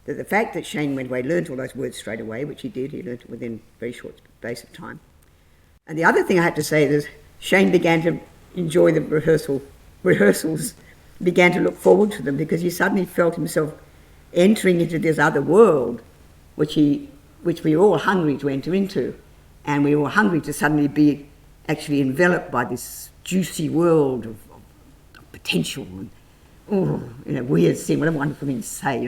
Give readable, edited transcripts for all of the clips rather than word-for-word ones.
that the fact that Shane went away, learnt all those words straight away, which he did. He learnt it within a very short space of time. And the other thing I had to say is Shane began to enjoy the rehearsals, began to look forward to them, because he suddenly felt himself entering into this other world, which we were all hungry to enter into. And we were hungry to suddenly be actually enveloped by this juicy world of potential and, weird thing, what a wonderful thing to say,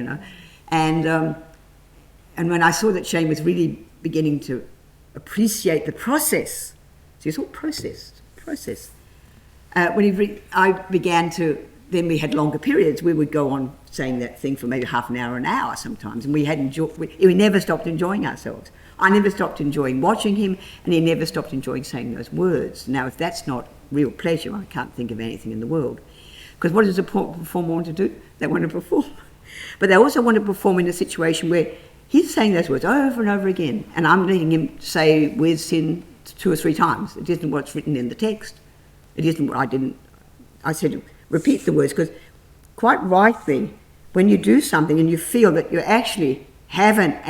And when I saw that Shane was really beginning to appreciate the process, so it's all process. I began to, then we had longer periods. We would go on saying that thing for maybe half an hour sometimes, and we never stopped enjoying ourselves. I never stopped enjoying watching him, and he never stopped enjoying saying those words. Now, if that's not real pleasure, I can't think of anything in the world. Because what does a performer want to do? They want to perform. But they also want to perform in a situation where he's saying those words over and over again, and I'm letting him say with sin 2 or 3 times. It isn't what's written in the text. It isn't what I said, repeat the words, because quite rightly, when you do something and you feel that you haven't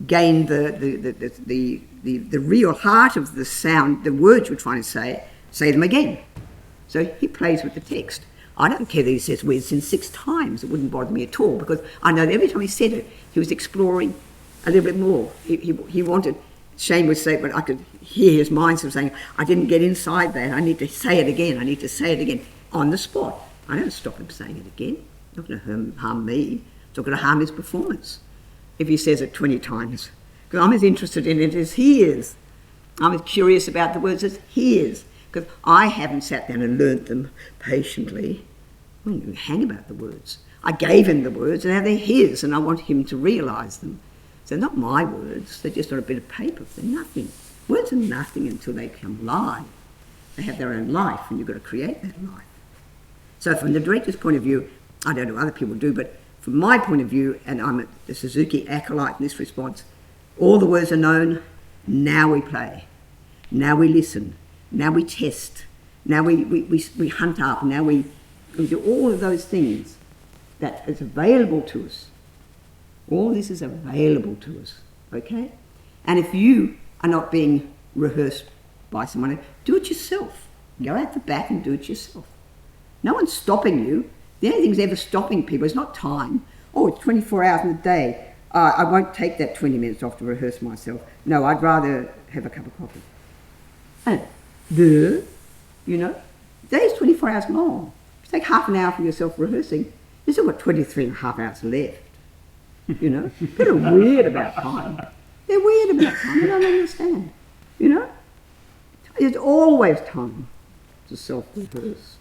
gained the real heart of the sound, the words you're trying to say them again. So he plays with the text. I don't care that he says with sin 6 times. It wouldn't bother me at all, because I know that every time he said it, he was exploring a little bit more. He wanted, Shane would say, but I could hear his mind sort of saying, I didn't get inside that. I need to say it again, on the spot. I don't stop him saying it again. It's not going to harm me. It's not going to harm his performance if he says it 20 times. Because I'm as interested in it as he is. I'm as curious about the words as he is. Because I haven't sat down and learnt them patiently. I didn't hang about the words. I gave him the words, and now they're his, and I want him to realise them. So they're not my words, they're just on a bit of paper. They're nothing. Words are nothing until they become live. They have their own life, and you've got to create that life. So from the director's point of view, I don't know what other people do, but from my point of view, and I'm the Suzuki acolyte in this response, all the words are known. Now we play. Now we listen. Now we test. Now we hunt up. Now we do all of those things that is available to us. All this is available to us, okay? And if you are not being rehearsed by someone, do it yourself. Go out the back and do it yourself. No one's stopping you. The only thing that's ever stopping people is not time. Oh, it's 24 hours in a day. I won't take that 20 minutes off to rehearse myself. No, I'd rather have a cup of coffee. And the day's 24 hours long. If you take half an hour for yourself rehearsing, you've still got 23 and a half hours left. People are weird about time. They're weird about time. They don't understand. There's always time to self-rehearse.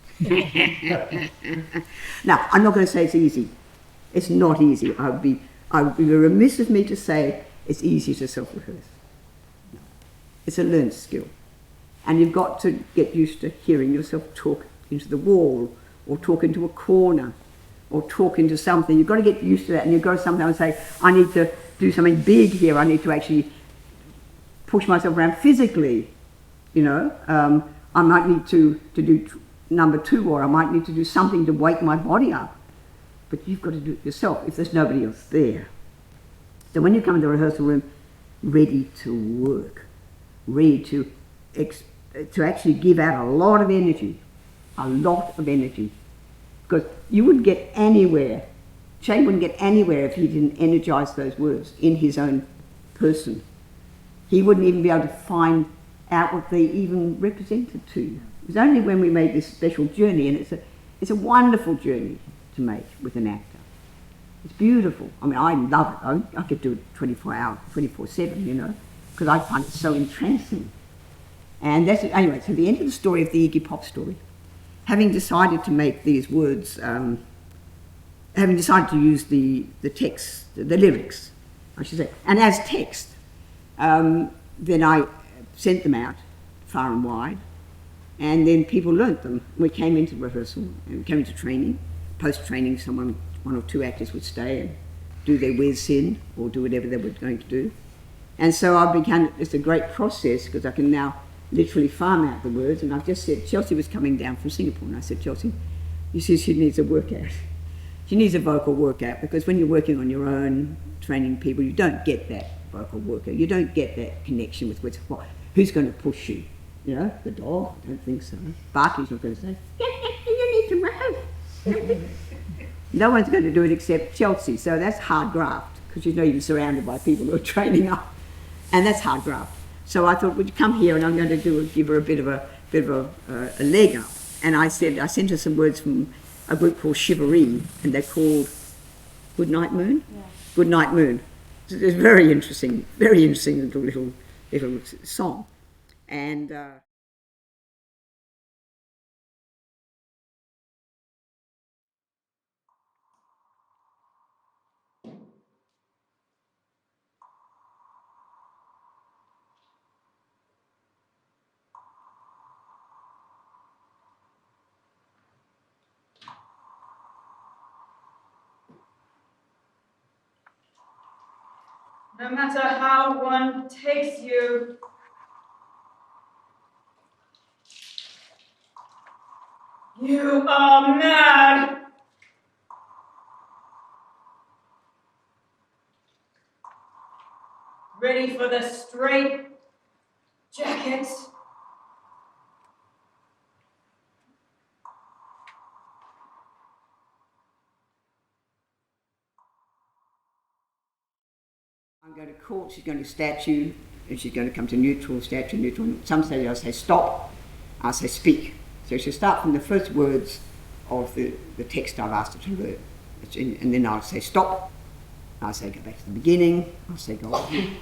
Now, I'm not going to say it's easy. It's not easy. I would be remiss of me to say it's easy to self-rehearse. No. It's a learned skill. And you've got to get used to hearing yourself talk into the wall, or talk into a corner, or talk into something. You've got to get used to that, and you've got to sometimes say, I need to do something big here. I need to actually push myself around physically. I might need to do number 2, or I might need to do something to wake my body up. But you've got to do it yourself if there's nobody else there. So when you come to the rehearsal room, ready to work, ready to actually give out a lot of energy, because you wouldn't get anywhere. Shane wouldn't get anywhere if he didn't energise those words in his own person. He wouldn't even be able to find out what they even represented to you. It was only when we made this special journey, and it's a wonderful journey to make with an actor. It's beautiful. I mean, I love it. I could do it 24 hours, 24/7, because I find it so entrancing. And that's it. Anyway, so the end of the story of the Iggy Pop story, having decided to make these words, having decided to use the text, the lyrics, I should say, and as text, then I sent them out far and wide, and then people learnt them. We came into rehearsal and came into training. Post-training, one or two actors would stay and do their whiz in or do whatever they were going to do. And so it's a great process, because I can now literally farm out the words. And I've just said, Chelsea was coming down from Singapore, and I said, Chelsea, you see, she needs a workout. She needs a vocal workout, because when you're working on your own, training people, you don't get that vocal workout. You don't get that connection with what, who's going to push you. You know, the dog? I don't think so. Barkley's not going to say, you need to move. No one's going to do it except Chelsea, so that's hard graft, because you know you're surrounded by people who are training up, and that's hard graft. So I thought, would you come here, and I'm going to give her a bit of a leg up. And I sent her some words from a group called Chivalry, and they're called Good Night Moon. Yeah. Good Night Moon. It's very interesting little song. And no matter how one takes you, you are mad. Ready for the straight jacket. I'm going to court, she's going to statue, and she's going to come to neutral, statue, neutral. Some say I'll say stop, I'll say speak. So she'll start from the first words of the text I've asked her to learn. And then I'll say stop, I'll say go back to the beginning, I'll say go on.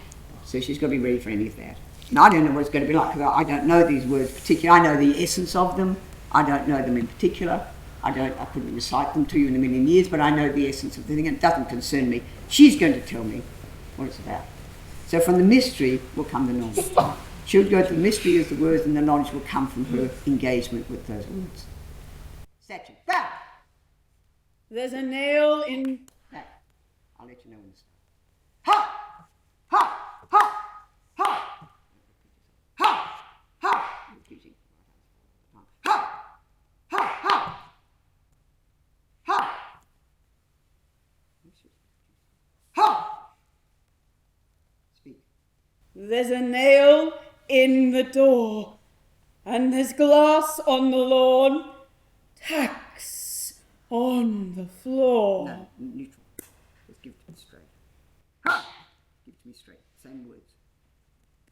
So she's got to be ready for any of that. And I don't know what it's going to be like, because I don't know these words particularly. I know the essence of them, I don't know them in particular. I couldn't recite them to you in a million years, but I know the essence of the thing, and it doesn't concern me. She's going to tell me what it's about. So from the mystery will come the knowledge. She'll go to the mystery of the words, and the knowledge will come from her engagement with those words. Statue. Back! There's a nail in... Back. I'll let you know when to start. Ha! Ha! Ha! Ha! Ha! Ha! Ha! Ha! Ha! Ha! Ha! Speak. There's a nail in the door, and there's glass on the lawn, tacks on the floor. No, neutral. Just give it to me straight. Ha! Give it to me straight. Same words.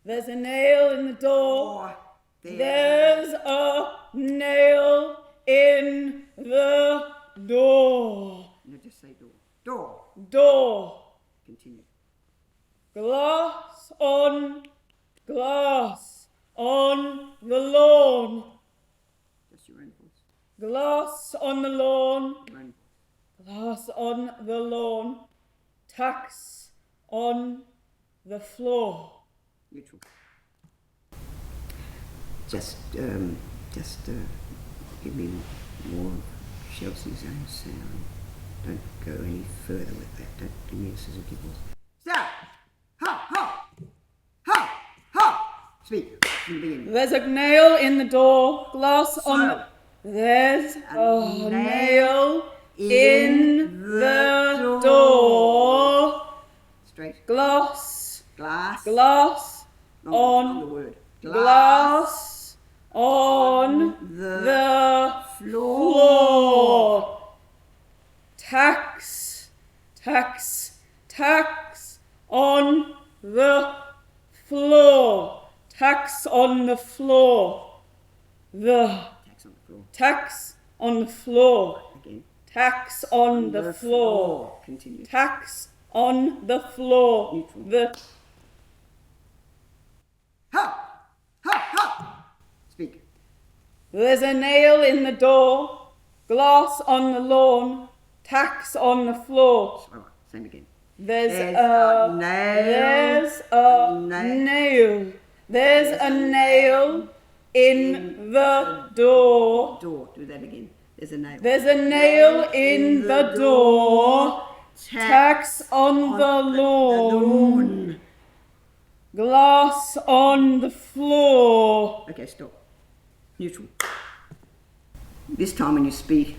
There's a nail in the door. There's a nail in the door. No, just say door. Door. Door. Continue. Glass on the lawn. Just your own voice. Glass on the lawn. Your own voice. Glass on the lawn. Tacks on the floor. Neutral. Just give me more of Chelsea's own sound. Don't go any further with that. Don't give me a scissor gibbles. Stop! Ha! Ha! Ha! Ha! Speak. From the beginning. There's a nail in the door. Glass on the... There's a nail in the door. Straight. Glass. Glass. Glass On the word. Glass on the floor. Tacks on the floor. Tacks on the floor. Tacks on the floor. Again. Tacks on the floor. Continue. Tacks on the floor. Neutral. The Ha! Ha! Ha! Speak. There's a nail in the door, glass on the lawn, tacks on the floor. All right, same again. There's a nail. There's a nail in the door. Door. Do that again. There's a nail. There's a nail in the door, tacks on the lawn. Glass on the floor. Okay, stop. Neutral. This time when you speak,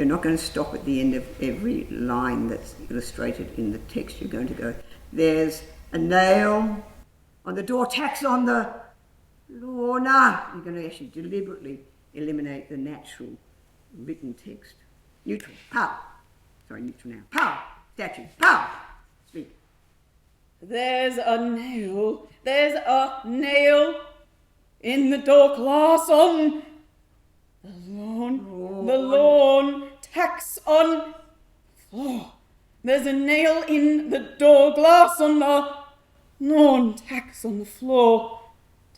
You're not going to stop at the end of every line that's illustrated in the text. You're going to go, there's a nail on the door, tax on the Lorna. You're going to actually deliberately eliminate the natural written text. Neutral, pow. Sorry, neutral now. Pow, statue, pow. Speak. There's a nail in the door glass on the lawn, tax on floor. There's a nail in the door glass on the lawn, tax on the floor,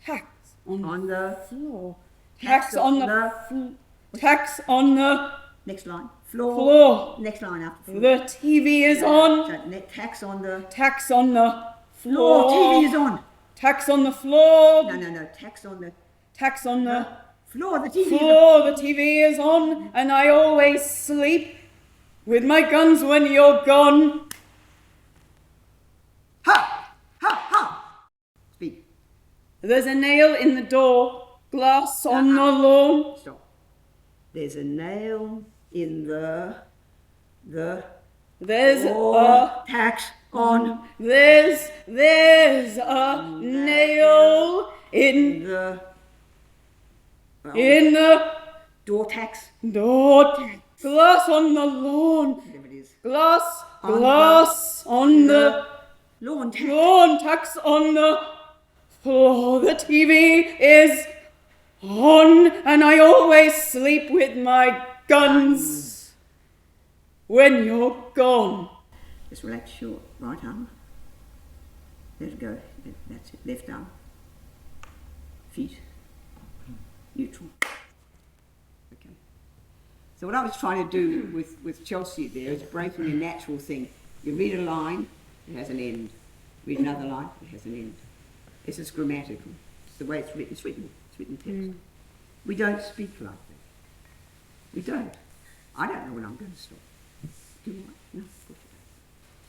tax on the floor, tax on the tax on the next line. Floor. Next line after floor. The TV is on. So, tax on the floor. TV is on. Tax on the floor. No. Tax on the floor. The TV floor. The TV is on, and I always sleep with my guns when you're gone. Ha! Speak. There's a nail in the door, glass on the lawn. Stop. There's a nail in the there's a tax on there's a nail in the door tax glass on the lawn. Whatever it is. Glass on the lawn tax on the floor. The TV is on, and I always sleep with my guns when you're gone. Just relax your right arm. Let it go. That's it. Left arm. Feet. Neutral. Okay. So what I was trying to do with Chelsea there is breaking a natural thing. You read a line, it has an end. Read another line, it has an end. This is grammatical. It's the way it's written. It's written text. We don't speak like that. We don't. I don't know when I'm going to stop. Do I? No, of course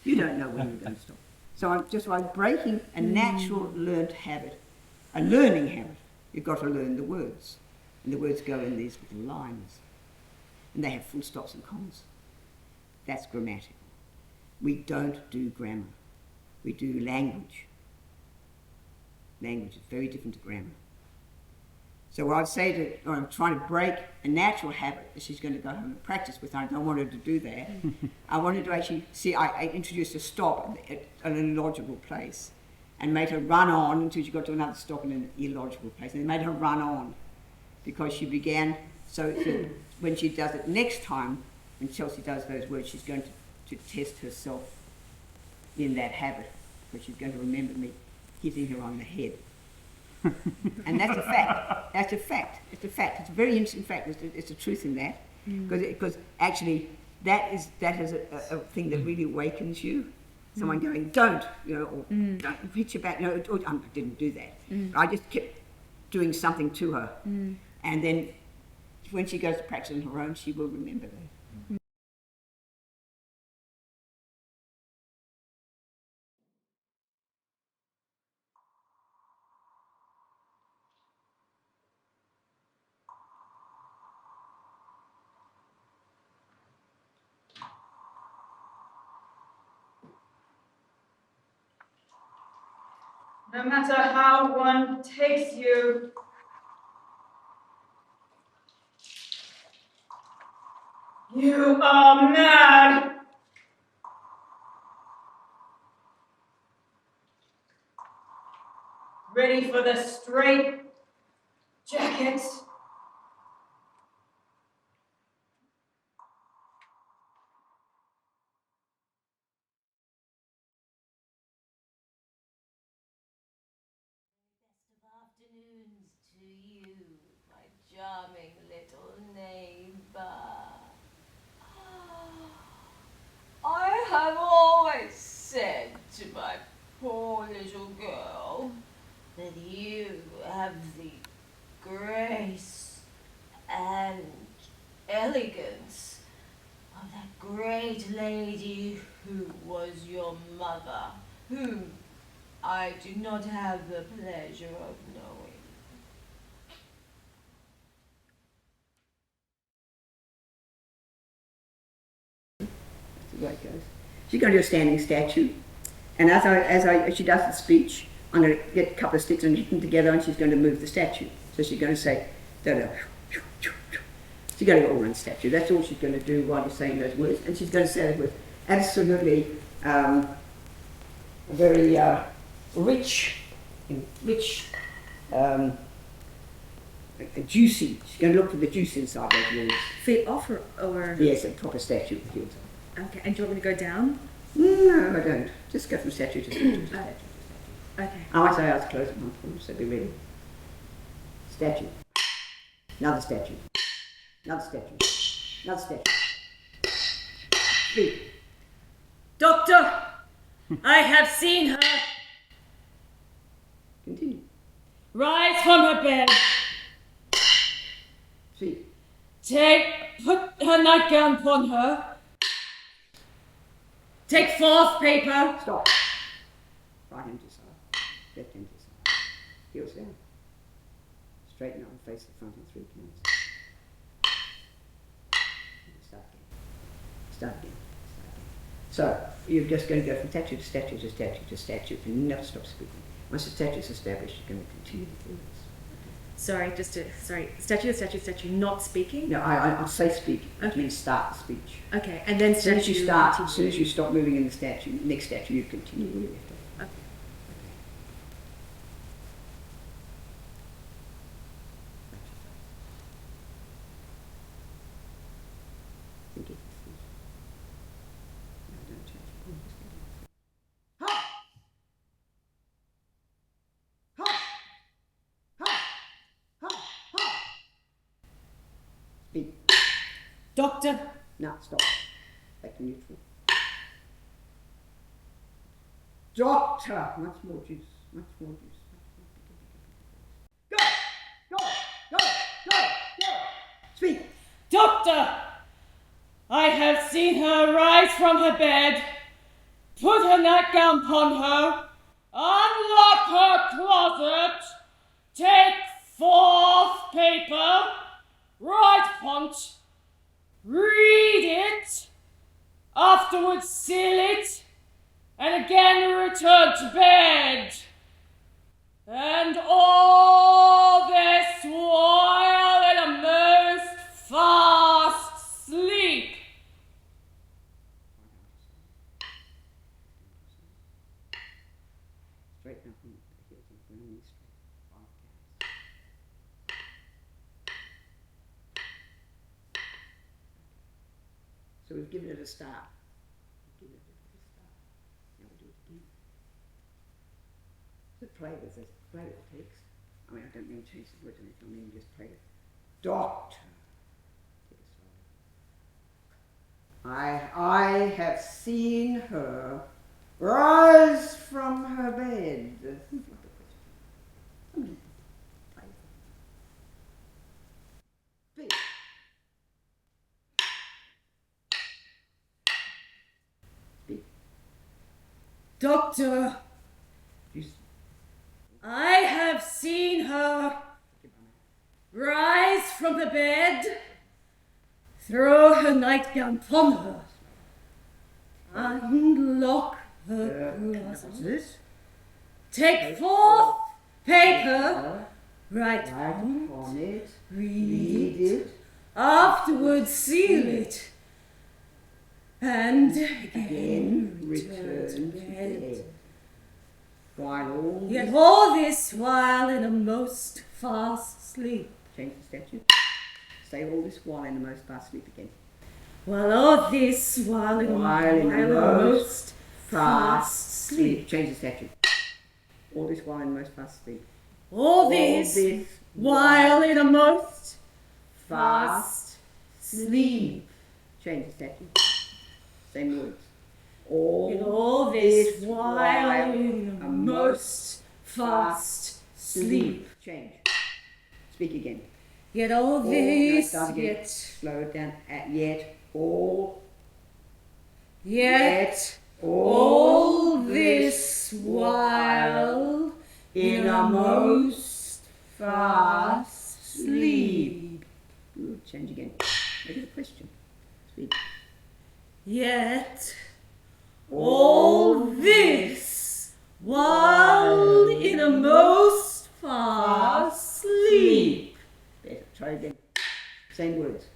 you don't. You don't know when you're going to stop. So I'm just like breaking a natural learned habit, a learning habit. You've got to learn the words. And the words go in these little lines. And they have full stops and commas. That's grammatical. We don't do grammar. We do language. Language is very different to grammar. So what I'd say to, or I'm trying to break a natural habit that she's going to go home and practice with. I don't want her to do that. I wanted to actually see, I introduced a stop at an illogical place and made her run on until she got to another stop in an illogical place. And then made her run on because she began, so when she does it next time, when Chelsea does those words, she's going to test herself in that habit, because she's going to remember me hitting her on the head. And that's a fact. That's a fact. It's a fact. It's a very interesting fact. It's a truth in that, because actually that is a thing that really awakens you. Someone going, don't, or don't hit your back. Or, I didn't do that. I just kept doing something to her, and then when she goes to practice on her own, she will remember that. No matter how one takes you, you are mad. Ready for the straight jacket. Afternoons to you, my charming little neighbor. I have always said to my poor little girl that you have the grace and elegance of that great lady who was your mother, whom I do not have the pleasure of knowing. the way it goes. She's going to do a standing statue. And as she does the speech, I'm going to get a couple of sticks and knit them together, and she's going to move the statue. So she's going to say, da-da. She's going to go all around the statue. That's all she's going to do while you're saying those words. And she's going to say it with absolutely very rich, juicy. She's going to look for the juice inside those words. Feet off or? Yes, a proper statue. Okay, and do you want me to go down? No, I don't. Just go from statue to statue to statue to statue. Okay. I might say I was close at one point, so be ready. Statue. Another statue. Another statue. Another statue. Speak. Doctor, I have seen her Continue. rise from her bed, Speak. put her nightgown upon her, take forth paper, Stop. Right hand to side. Left hand to side. Heels down. Straighten up and face the front in 3 counts. Start again. Start again. So, you're just going to go from statue to statue to statue to statue and never stop speaking. Once the statue is established, you're going to continue the words. Statue to statue to statue, not speaking? No, I'll say speak. It Okay. means start the speech. Okay, and then As soon as you start, continue. as soon as you stop moving in the statue, next statue, you continue where you left off. Okay. Think it. No, don't change it. Oh, just go down. Ha! Ha! Ha! Ha! Ha! Speak. doctor, No, stop. Back to neutral. Doctor! Much more juice. Much more juice. Go! Go! Go! Go! Go! Speak! doctor, I have seen her rise from her bed, put her nightgown upon her, unlock her closet, take forth paper, write font, read it, afterwards seal it, and again return to bed. And all this while in a most fast sleep. Straighten up and heels and bring them straight. 5 counts. So we've given it a start. We've given it a start. Now we'll do it again. So play with it. Play with the text. I mean, I don't mean change the words or anything. I mean just play it. Doctor. Take it slowly. I have seen her rise from her bed. Think like a question. Play with it. Speak. Speak. Doctor, You I have seen her rise from the bed, throw her nightgown upon her, unlock her what's closet, this? take forth paper, write Right on on it. read Read it, it. afterwards seal it, and Again, again return to bed. While all Yet this... all this while in a most fast sleep. Change the statute. Say all this while in the most fast sleep again. While all this while in a most fast sleep. Change the statute. All this while in the most fast sleep. All this while in a most fast sleep. Change the statute. Same words. All All this while in a most fast sleep. Change. Speak again. Yet all No, this start again. yet Slow it down. Yet all. yet all this while in a most fast sleep. Good. Change again. Make it a question. Speak. Yet all this while in a most fast sleep. Better. Try again. Same words.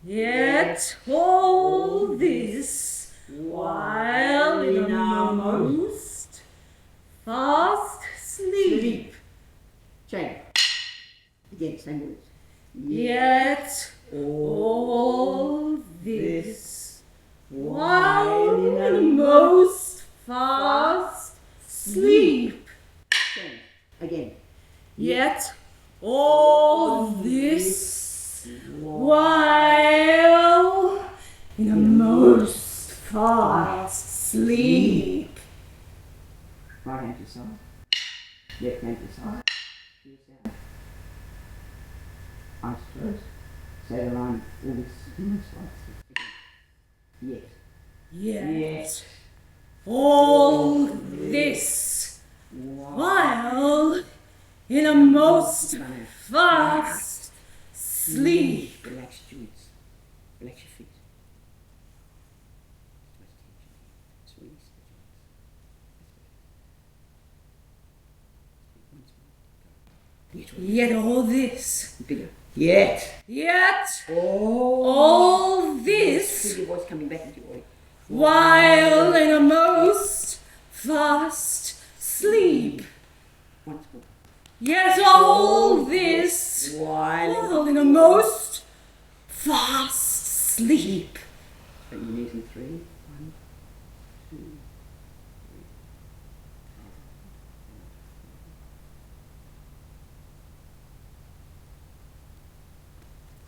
Yet all this while in a most fast sleep. Change. Again, same words. Yet all this while in a most fast sleep. Change. Again. Yet all this while in a most fast sleep. Right hand to side. Left hand to side. Here's down. Eyes closed. Say the line. All this in this Yet. Yet all this while in a most fast sleep. Relax your joints. Relax your feet. Just release the joints. Yet all this. Bigger. Yet. Yet Oh. all this Feel your voice coming back into your body. while in a most fast sleep. Once more. Yet all this while in a most fast sleep. Bring your knees in 3. 1, 2, 3.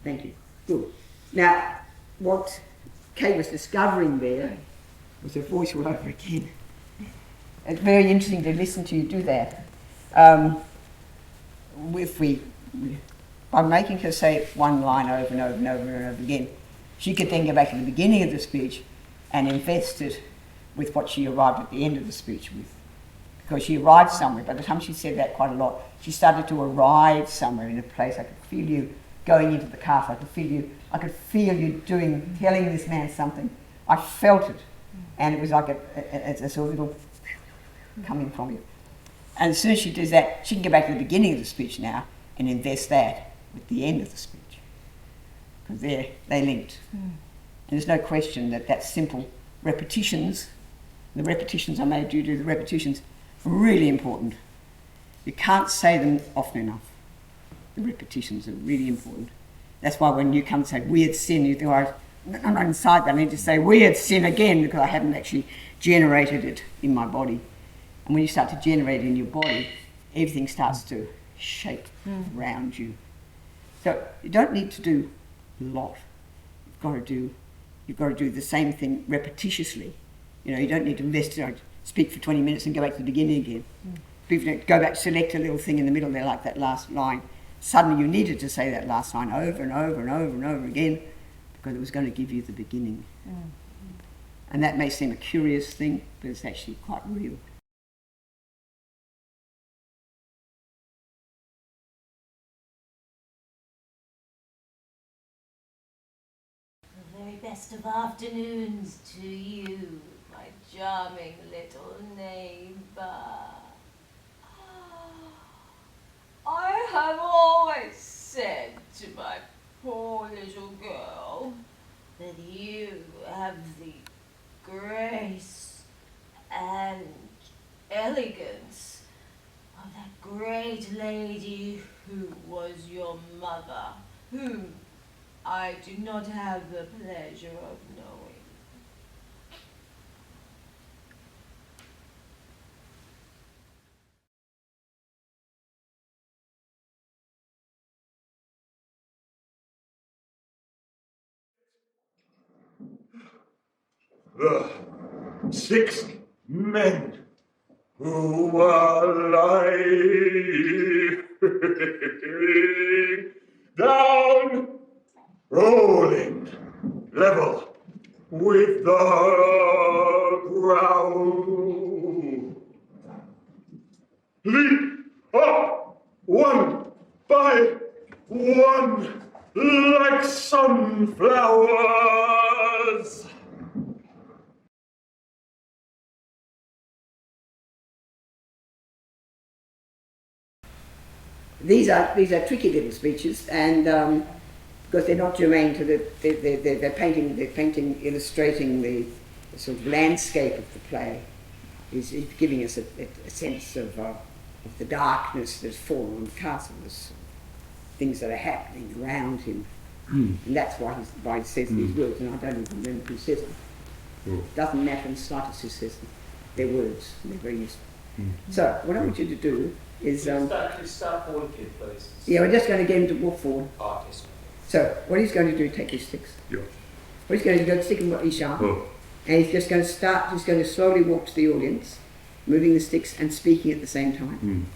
Thank you. Good. Now, what Kay was discovering there was her voice all over again. It's very interesting to listen to you do that. By making her say one line over and over and over and over again, she could then go back to the beginning of the speech and invest it with what she arrived at the end of the speech with. Because she arrived somewhere. By the time she said that quite a lot, she started to arrive somewhere in a place. I could feel you going into the car. I could feel you telling this man something. I felt it. And it was like a sort of little coming from you. And as soon as she does that, she can go back to the beginning of the speech now and invest that with the end of the speech. Because they linked. And there's no question that simple repetitions, the repetitions I made you do, the repetitions, are really important. You can't say them often enough. The repetitions are really important. That's why when you come and say weird sin, you think, I'm not inside that, I need to say weird sin again because I haven't actually generated it in my body. And when you start to generate it in your body, everything starts to shape around you. So you don't need to do a lot. You've got to do the same thing repetitiously. You don't need to speak for 20 minutes and go back to the beginning again. People don't go back, select a little thing in the middle there, like that last line. Suddenly you needed to say that last line over and over and over and over again because it was going to give you the beginning. And that may seem a curious thing, but it's actually quite real. The very best of afternoons to you, my charming little neighbour. I have always said to my poor little girl that you have the grace and elegance of that great lady who was your mother, whom I do not have the pleasure of knowing. The 6 men who were lying down, rolling level with the ground. Leap up one by one like sunflowers. these are tricky little speeches, and because they're not germane to they're painting, illustrating the sort of landscape of the play. He's giving us a sense of the darkness that's fallen on the castle, things that are happening around him. And that's why he says these words, and I don't even remember who says them. It doesn't matter in the slightest who says them. They're words, and they're very useful. So, what I want you to do is... start forward again, please. Yeah, we're just going to get him to walk forward. Oh, yes. So, what he's going to do, take his sticks. Yeah. What he's going to do, stick him with his arm, and he's just going to slowly walk to the audience, moving the sticks and speaking at the same time.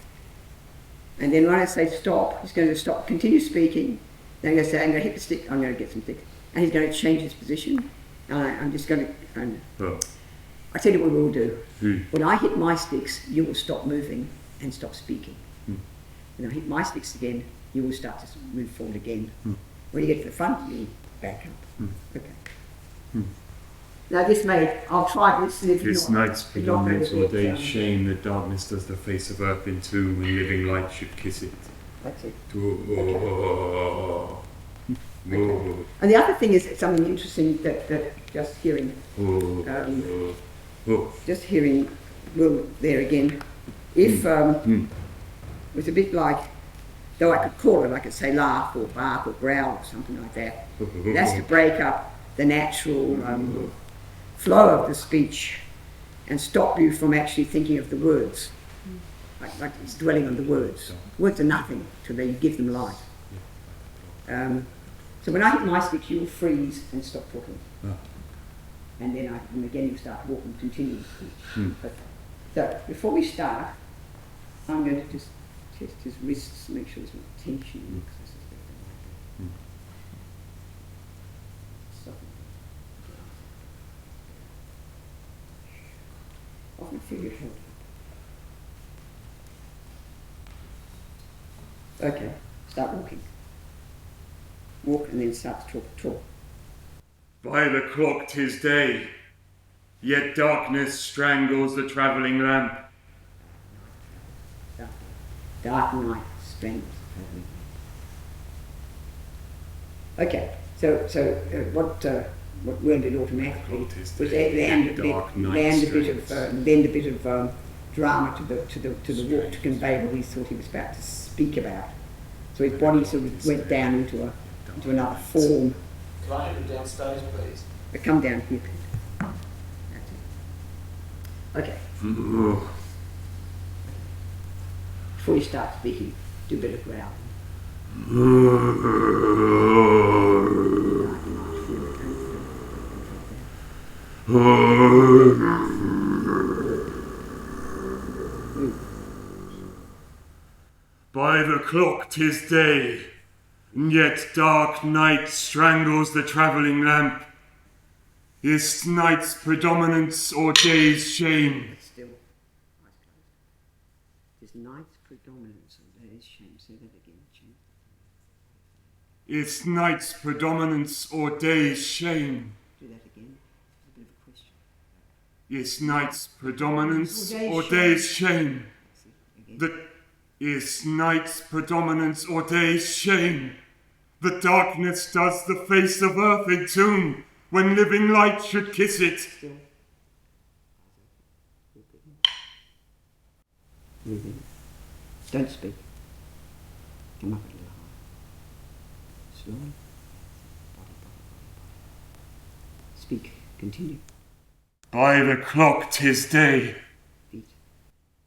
And then when I say stop, he's going to stop, continue speaking. Then I'm going to say, I'm going to hit the stick, I'm going to get some sticks. And he's going to change his position. I'm just going to... I tell you what we'll do. When I hit my sticks, you will stop moving and stop speaking. When I hit my sticks again, you will start to move forward again. When you get to the front, you back up. Okay. Now I'll try this. And if This not, night's predominance or day's shame that darkness does the face of earth in two when living light should kiss it. That's it. Okay. And the other thing is something interesting that just hearing Will there again. If it was a bit like, though I could call it, I could say laugh or bark or growl or something like that. That's to break up the natural flow of the speech and stop you from actually thinking of the words. Like it's dwelling on the words. Words are nothing till they give them life. So when I hit my stick, you will freeze and stop talking. And then again you start walking, continue. Okay. So before we start, I'm going to just test his wrists, make sure there's no tension. Stop. Often feel your head. Okay, start walking. Walk and then start to talk. By the clock 'tis day, yet darkness strangles the travelling lamp. Dark night strangles the travelling lamp. Okay, so what Will did automatically was lend a bit of drama to the walk to convey what he thought he was about to speak about. So his body sort of went down into another form. Can I have him downstairs, please? But come down here, Pete. That's it. Okay. Before you start speaking, do a bit of growling. By the clock 'tis day, yet dark night strangles the travelling lamp. Is night's predominance or day's shame? Still, eyes closed. Is night's predominance or day's shame? Say that again, Jim. Is night's predominance or day's shame? Do that again. A bit of a question. Is night's predominance or day's shame? Is night's predominance or day's shame? The darkness does the face of earth entomb when living light should kiss it. Still. Breathe in. Don't speak. Come up a little higher. Slowly. Speak. Continue. By the clock 'tis day, Feet.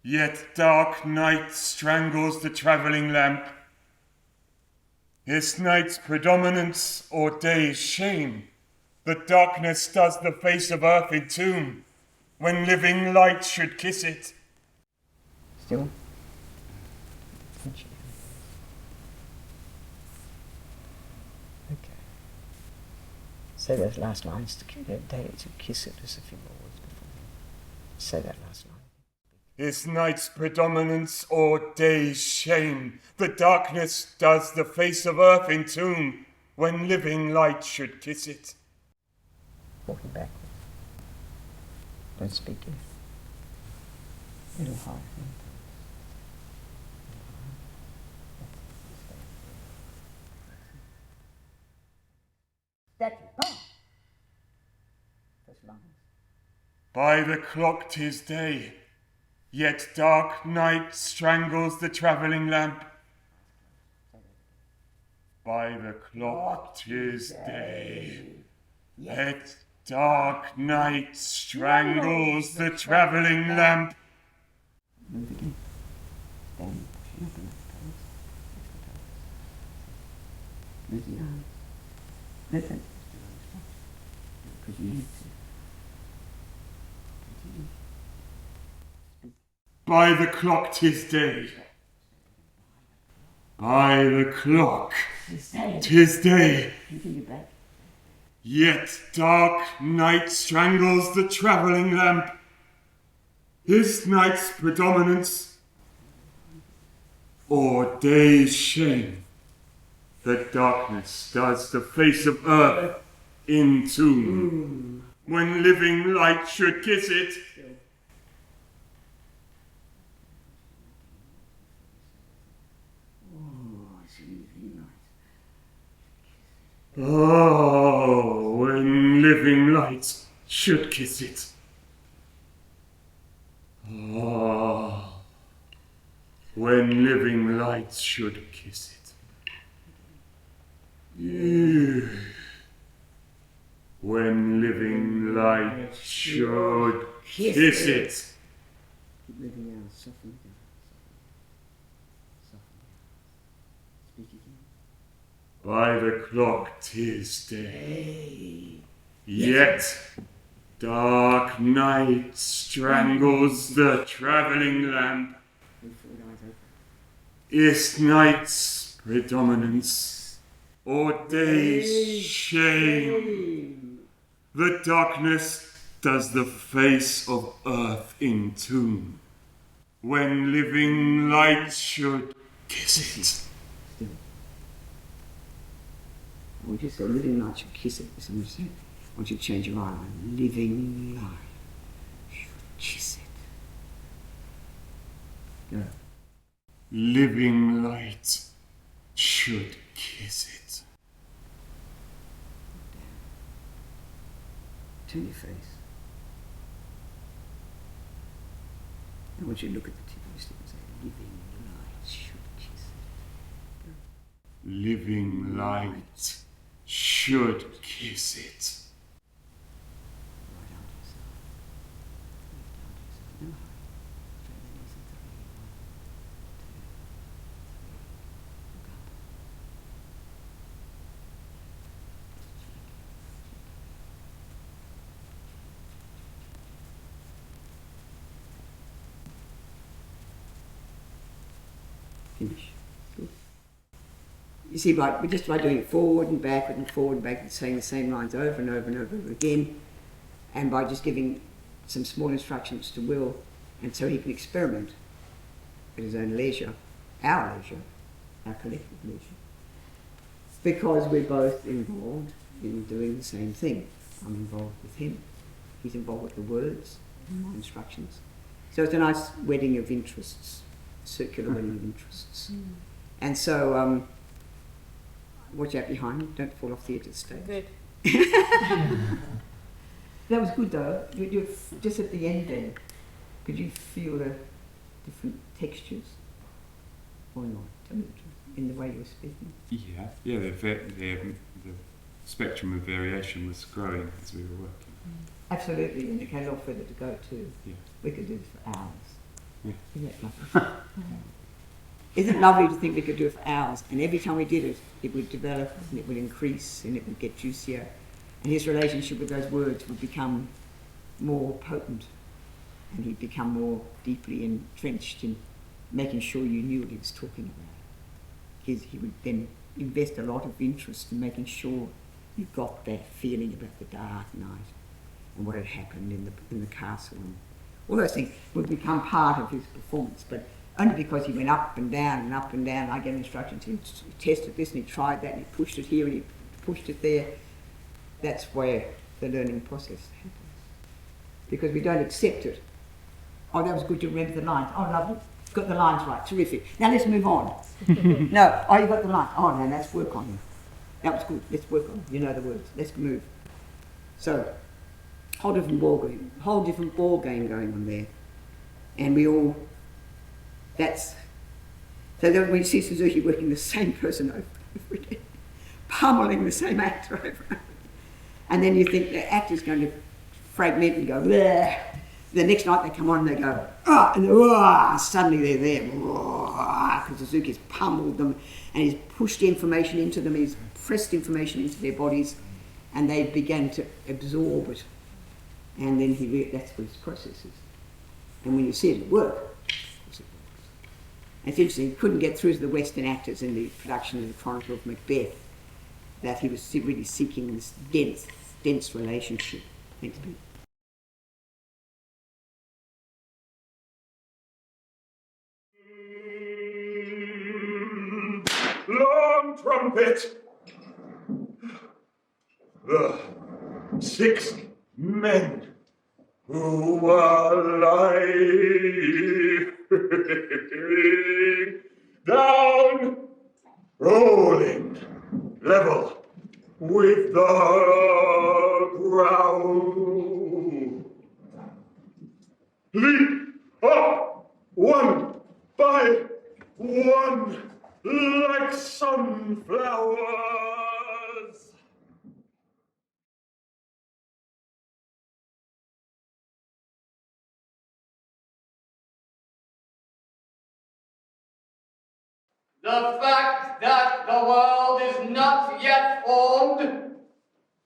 yet dark night strangles the travelling lamp. Is night's predominance or day's shame? The darkness does the face of earth entomb when living light should kiss it. Still. Okay. Say those last lines to kiss it as if you were always before. Say that last line. Is night's predominance or day's shame? The darkness does the face of earth entomb when living light should kiss it. Walking backwards. Don't speak yet. A little higher. That's it. Oh. First line. By the clock 'tis day, yet dark night strangles the travelling lamp. By the clock 'tis day, yet dark night strangles the travelling lamp. Move again. Stand. Pushing up enough toes. Move the arms. Listen. Because you need to. By the clock 'tis day. By the clock 'tis day. Continue back. Yet dark night strangles the travelling lamp. Is night's predominance or day's shame that darkness does the face of earth entomb, when living light should kiss it? Oh, when living light should kiss it. Ah, when living light should kiss it. Yeah. When living light should kiss it. Keep moving out. Soften it down. Soften it down. Speak again. By the clock 'tis day, yet dark night strangles the travelling lamp. Move forward, eyes open. Is night's predominance or day's shame? The darkness does the face of earth entomb, when living light should kiss it. Still. I want you to say living light should kiss it. That's what I'm saying. I want you to change your eye line. Living light should kiss it. Go. Living light should kiss it. Turn your face. I want you to look at the tip of your stick and say, living light should kiss it. Living light should kiss it. Right arm to the side. Left arm to the side. No hurry. Straight that nice and three. 1, 2, 3. Look up. Finish. Good. You see, just by doing it forward and backward and forward and backward, saying the same lines over and over and over again, and by just giving some small instructions to Will, and so he can experiment at his own leisure, our collective leisure, because we're both involved in doing the same thing. I'm involved with him, he's involved with the words and my instructions. So it's a nice wedding of interests, circular wedding of interests. And so, watch out behind you, don't fall off the edge of the stage. Good. That was good though. You're just at the end there. Could you feel the different textures? Or not? Tell me the truth. In the way you were speaking. Yeah, the spectrum of variation was growing as we were working. Absolutely, and it had a lot further to go too. Yeah. We could do this for hours. Yeah. Isn't that lovely? Isn't it lovely to think we could do it for hours? And every time we did it, it would develop and it would increase and it would get juicier. And his relationship with those words would become more potent. And he'd become more deeply entrenched in making sure you knew what he was talking about. He would then invest a lot of interest in making sure you got that feeling about the dark night and what had happened in the castle. And all those things would become part of his performance, but only because he went up and down and up and down. I gave instructions, he tested this and he tried that and he pushed it here and he pushed it there. That's where the learning process happens. Because we don't accept it. Oh, that was good, you remember the lines. Oh, lovely, got the lines right, terrific. Now let's move on. No, oh, you got the lines. Oh, no, let's work on them. That was good. Let's work on. You know the words. Let's move. So, whole different ball game going on there, and we all. That's. So then when you see Suzuki working the same person over and over again, pummeling the same actor over and over again, and then you think the actor's going to fragment and go, bleh. The next night they come on and they go, ah, and suddenly they're there, because Suzuki's pummeled them and he's pushed information into them, he's pressed information into their bodies, and they began to absorb it. And then that's what his process is. And when you see it at work, of course it works. It's interesting, he couldn't get through to the Western actors in the production of the Chronicle of Macbeth, that he was really seeking this dense relationship. Thanks, Pete. Long trumpet! The 6 men who are lying down, rolling level with the ground. Leap up one by one like sunflowers. The fact that the world is not yet formed,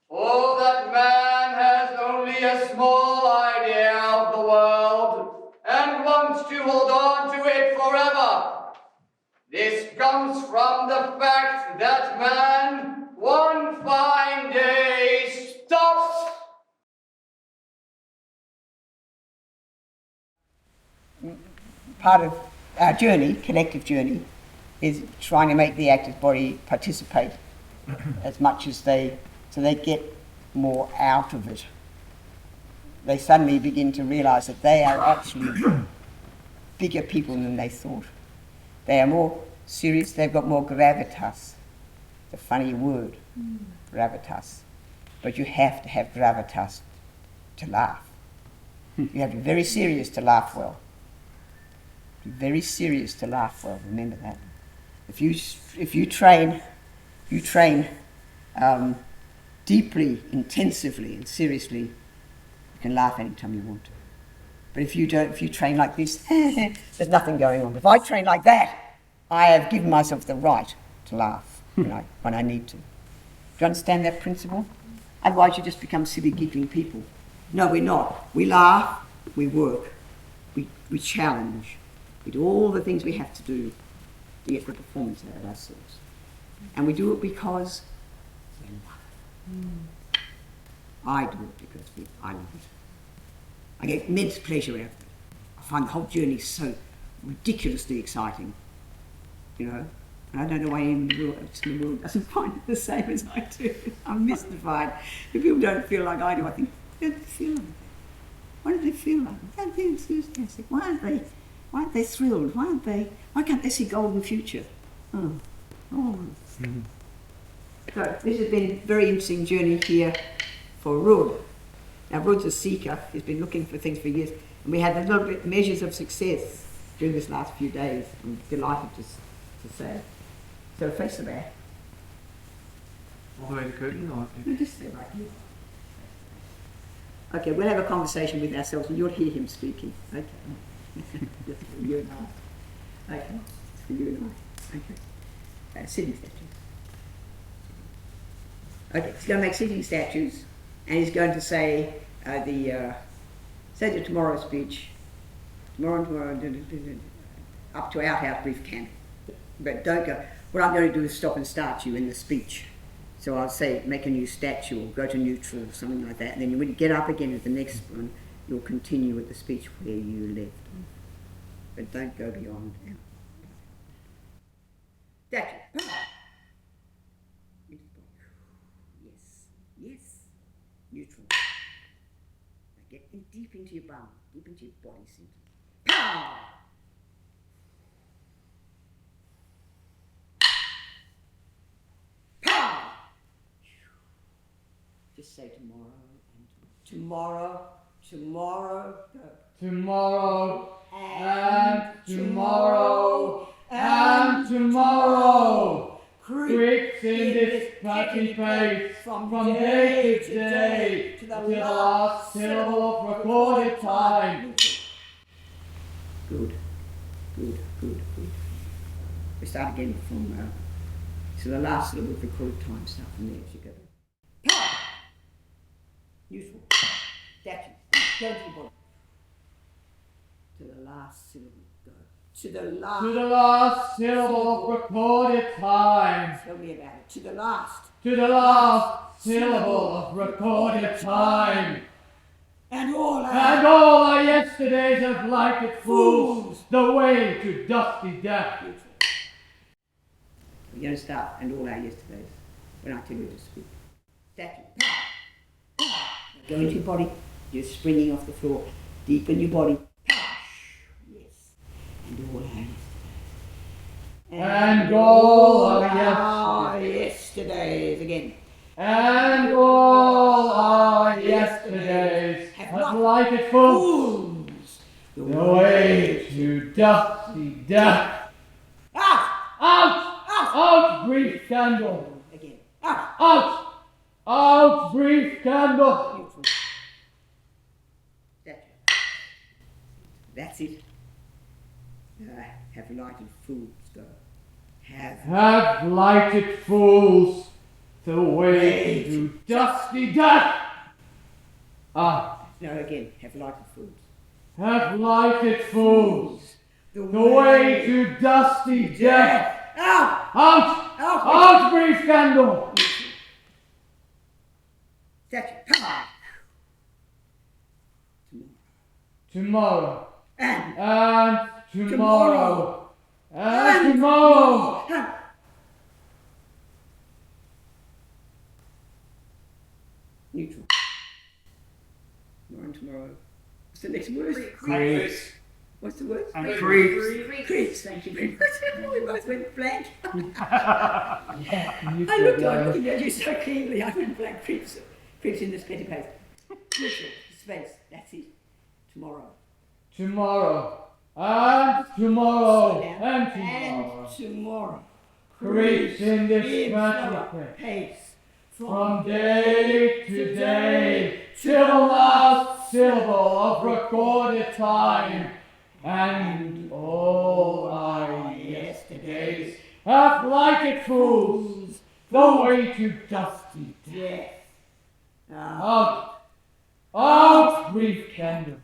or that man has only a small idea of the world and wants to hold on to it forever. This comes from the fact that man, one fine day, stops. Part of our journey, collective journey, is trying to make the actor's body participate as much as so they get more out of it. They suddenly begin to realise that they are actually bigger people than they thought. They are more serious, they've got more gravitas. It's a funny word, gravitas. But you have to have gravitas to laugh. You have to be very serious to laugh well. Be very serious to laugh well, remember that. If you train deeply, intensively and seriously, you can laugh anytime you want to. But if you train like this, there's nothing going on. If I train like that, I have given myself the right to laugh when I need to. Do you understand that principle? Otherwise you just become silly, giggling people. No, we're not. We laugh, we work, we challenge, we do all the things we have to do to get the performance out of ourselves. And we do it because we love it. I do it because I love it. I get immense pleasure out of it. I find the whole journey so ridiculously exciting, And I don't know why anyone in the world doesn't find it the same as I do. I'm mystified. If people don't feel like I do, I think, why don't they feel like that? Why don't they feel like that? Why aren't they enthusiastic? Why aren't they thrilled? Why can't they see golden future? Mm-hmm. So this has been a very interesting journey here for Ruud. Now Ruud's a seeker, he's been looking for things for years, and we had a little bit measures of success during this last few days. I'm delighted to say. So face the back. All the way to curtain or? No, just stay right here. Okay, we'll have a conversation with ourselves and you'll hear him speaking. Okay. Just for you and I. Okay, it's for you and I. Okay. Sitting statues. Okay, he's going to make sitting statues and he's going to say the tomorrow speech, tomorrow, up to outhouse brief camp. But don't go, what I'm going to do is stop and start you in the speech. So I'll say, make a new statue or go to neutral or something like that. And then when you get up again at the next one, you'll continue with the speech where you left. But don't go beyond. Statue. Yes. Neutral. Now get deep into your bum, deep into your body center. Pow! Pow! Just say tomorrow and tomorrow, tomorrow, go. Tomorrow and tomorrow and tomorrow creeps in this patchy pace from day to day to the last syllable of recorded time. Good, good, good, good. We start again from to the last syllable of recorded time. Start from there as you go. Power. Neutral. Statue. Go to your body. To the last syllable. Go. To the last Syllable of recorded time. Tell me about it. To the last. To the last syllable of recorded time. And all our yesterdays have lighted fools the way to dusty death. We're going to start, and all our yesterdays, when I tell you to speak. Statue. Go into your body. You're springing off the floor. Deep in your body. Yes. And all our yesterdays. And all our yesterdays. Again. And all our yesterdays have lighted fools the way to dusty death. Out! Out! Out, brief candle! Again. Out! Out, brief candle! That's it. Have lighted fools go. Have lighted fools the way to dusty death! No, again. Have lighted fools. Have lighted fools the way to dusty death! Out! Out! Out, brief candle! Statue. Tomorrow. And tomorrow. And tomorrow. Neutral. Tomorrow and tomorrow. What's the next word? Creeps. What's the word? And creeps. Creeps. Thank you very much. We both went blank. You I looked like looking at you so keenly. I went blank. Creeps. Creeps in this petty place. Neutral. Space. That's it. Tomorrow. Tomorrow. And tomorrow. And tomorrow. And tomorrow. Creeps in this magic pace. From day to day, till the last syllable of recorded time, and all our yesterdays have lighted fools the way to dusty death. Out, out, brief candle,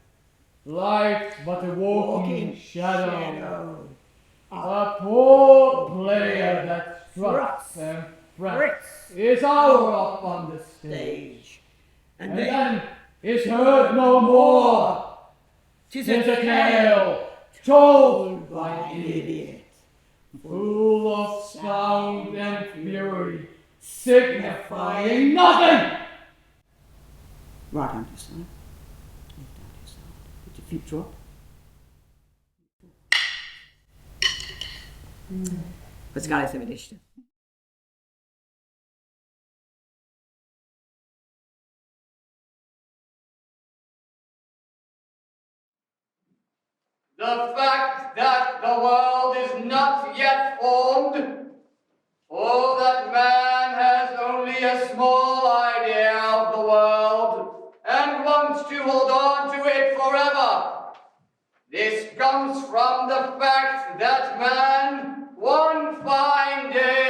light but a walking shadow, a poor player that struts and frets is hour up on the stage, and then is heard no more. 'Tis a tale told by an idiot, full of sound and fury, signifying nothing. Right arm to side, left arm to side. Let your feet drop. Poczekaj sobie jeszcze. The fact that the world is not yet formed, or that man has only a small idea of the world and wants to hold on to it forever. This comes from the fact that man, one fine day,